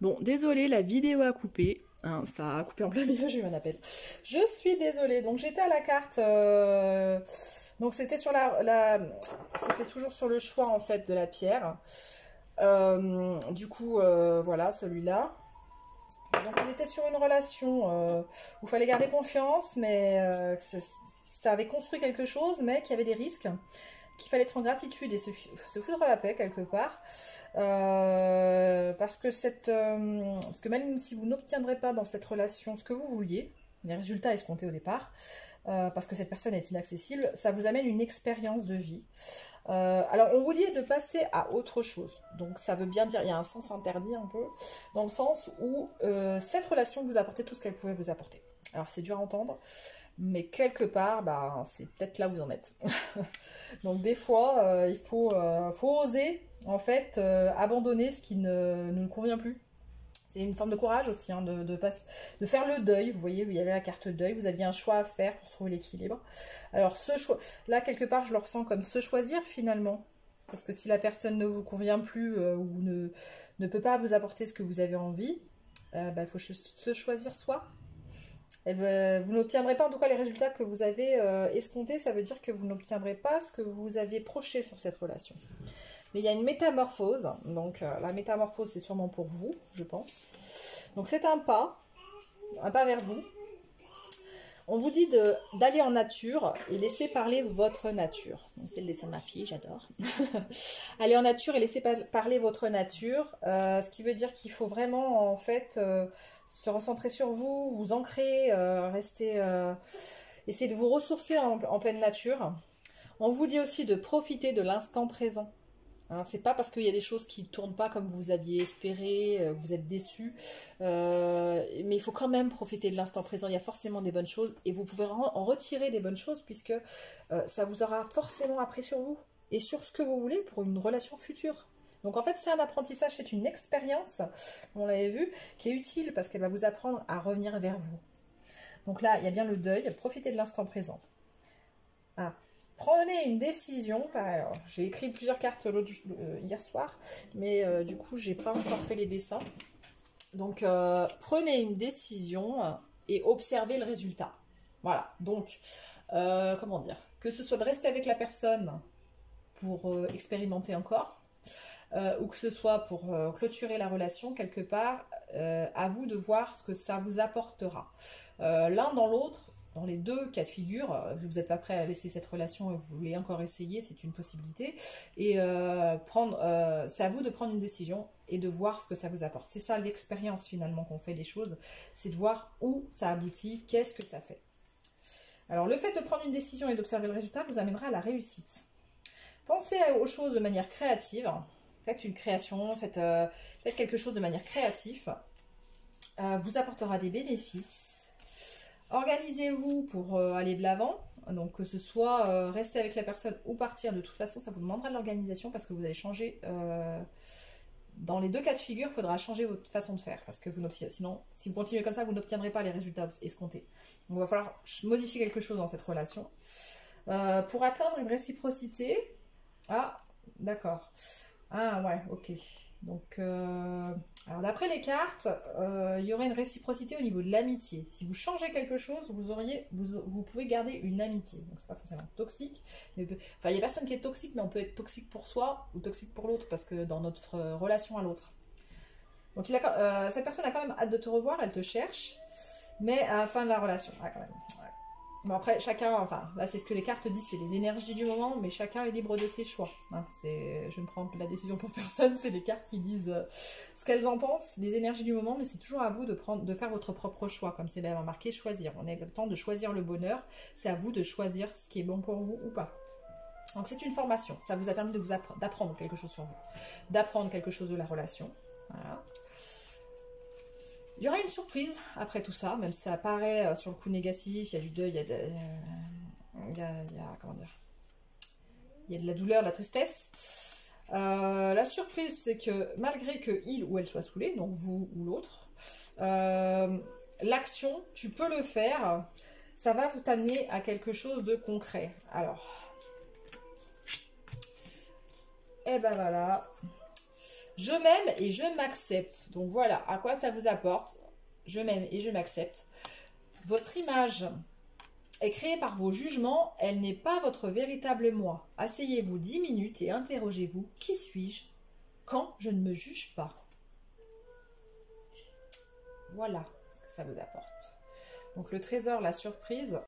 Bon, désolée, la vidéo a coupé. Hein, ça a coupé en plein milieu, j'ai eu un appel. Je suis désolée. Donc j'étais à la carte. Donc c'était sur c'était toujours sur le choix en fait de la pierre. Du coup, voilà, celui-là. Donc on était sur une relation où il fallait garder confiance, mais ça avait construit quelque chose, mais qu'il y avait des risques, qu'il fallait être en gratitude et se foutre la paix quelque part. Parce que même si vous n'obtiendrez pas dans cette relation ce que vous vouliez, les résultats escomptés au départ, parce que cette personne est inaccessible, ça vous amène une expérience de vie. Alors, on vous dit de passer à autre chose. Donc, ça veut bien dire, il y a un sens interdit un peu, dans le sens où cette relation vous apportait tout ce qu'elle pouvait vous apporter. Alors, c'est dur à entendre, mais quelque part, bah, c'est peut-être là où vous en êtes. Donc, des fois, il faut oser, en fait, abandonner ce qui ne nous convient plus. C'est une forme de courage aussi, hein, de faire le deuil. Vous voyez, il y avait la carte deuil, vous aviez un choix à faire pour trouver l'équilibre. Alors, ce choix, là, quelque part, je le ressens comme se choisir finalement. Parce que si la personne ne vous convient plus ou ne peut pas vous apporter ce que vous avez envie, bah, il faut se choisir soi. Vous n'obtiendrez pas en tout cas les résultats que vous avez escomptés. Ça veut dire que vous n'obtiendrez pas ce que vous aviez projeté sur cette relation. Mais il y a une métamorphose, donc la métamorphose c'est sûrement pour vous, je pense. Donc c'est un pas vers vous. On vous dit d'aller en nature et laisser parler votre nature. C'est le dessin de ma fille, j'adore. Aller en nature et laisser parler votre nature, ce qui veut dire qu'il faut vraiment en fait se recentrer sur vous, vous ancrer, essayer de vous ressourcer en pleine nature. On vous dit aussi de profiter de l'instant présent. Hein, c'est pas parce qu'il y a des choses qui ne tournent pas comme vous aviez espéré, vous êtes déçus, mais il faut quand même profiter de l'instant présent. Il y a forcément des bonnes choses et vous pouvez en retirer des bonnes choses puisque ça vous aura forcément appris sur vous et sur ce que vous voulez pour une relation future. Donc en fait c'est un apprentissage, c'est une expérience, comme on l'avait vu, qui est utile parce qu'elle va vous apprendre à revenir vers vous. Donc là il y a bien le deuil, profitez de l'instant présent. Ah. Prenez une décision. Alors, j'ai écrit plusieurs cartes hier soir, mais du coup, j'ai pas encore fait les dessins. Donc, prenez une décision et observez le résultat. Voilà. Donc, comment dire? Que ce soit de rester avec la personne pour expérimenter encore, ou que ce soit pour clôturer la relation quelque part, à vous de voir ce que ça vous apportera. L'un dans l'autre, dans les deux cas de figure, vous n'êtes pas prêt à laisser cette relation et vous voulez encore essayer, c'est une possibilité. Et c'est à vous de prendre une décision et de voir ce que ça vous apporte. C'est ça l'expérience finalement qu'on fait des choses, c'est de voir où ça aboutit, qu'est-ce que ça fait. Alors le fait de prendre une décision et d'observer le résultat vous amènera à la réussite. Pensez aux choses de manière créative. Faites une création, faites quelque chose de manière créative. Vous apportera des bénéfices. Organisez-vous pour aller de l'avant, donc que ce soit rester avec la personne ou partir, de toute façon ça vous demandera de l'organisation parce que vous allez changer, dans les deux cas de figure il faudra changer votre façon de faire parce que sinon si vous continuez comme ça vous n'obtiendrez pas les résultats escomptés. Donc il va falloir modifier quelque chose dans cette relation. Pour atteindre une réciprocité, ah d'accord, ah ouais ok. Donc, alors d'après les cartes, il y aurait une réciprocité au niveau de l'amitié. Si vous changez quelque chose, vous pouvez garder une amitié. Donc c'est pas forcément toxique. Mais enfin, il y a personne qui est toxique, mais on peut être toxique pour soi ou toxique pour l'autre, parce que dans notre relation à l'autre. Donc cette personne a quand même hâte de te revoir, elle te cherche, mais à la fin de la relation. Ah, quand même. Ouais. Bon après chacun, enfin là c'est ce que les cartes disent, c'est les énergies du moment, mais chacun est libre de ses choix. Hein, je ne prends la décision pour personne, c'est les cartes qui disent ce qu'elles en pensent, les énergies du moment, mais c'est toujours à vous de faire votre propre choix, comme c'est bien marqué, choisir. On a le temps de choisir le bonheur, c'est à vous de choisir ce qui est bon pour vous ou pas. Donc c'est une formation, ça vous a permis d'apprendre quelque chose sur vous, d'apprendre quelque chose de la relation. Voilà. Il y aura une surprise après tout ça, même si ça paraît sur le coup négatif, il y a du deuil, il y a de la douleur, de la tristesse. La surprise, c'est que malgré que il ou elle soit saoulé, donc vous ou l'autre, l'action, tu peux le faire, ça va vous t'amener à quelque chose de concret. Alors, et ben voilà. Je m'aime et je m'accepte. Donc voilà, à quoi ça vous apporte? Je m'aime et je m'accepte. Votre image est créée par vos jugements, elle n'est pas votre véritable moi. Asseyez-vous 10 minutes et interrogez-vous, qui suis-je quand je ne me juge pas? Voilà ce que ça vous apporte. Donc le trésor, la surprise,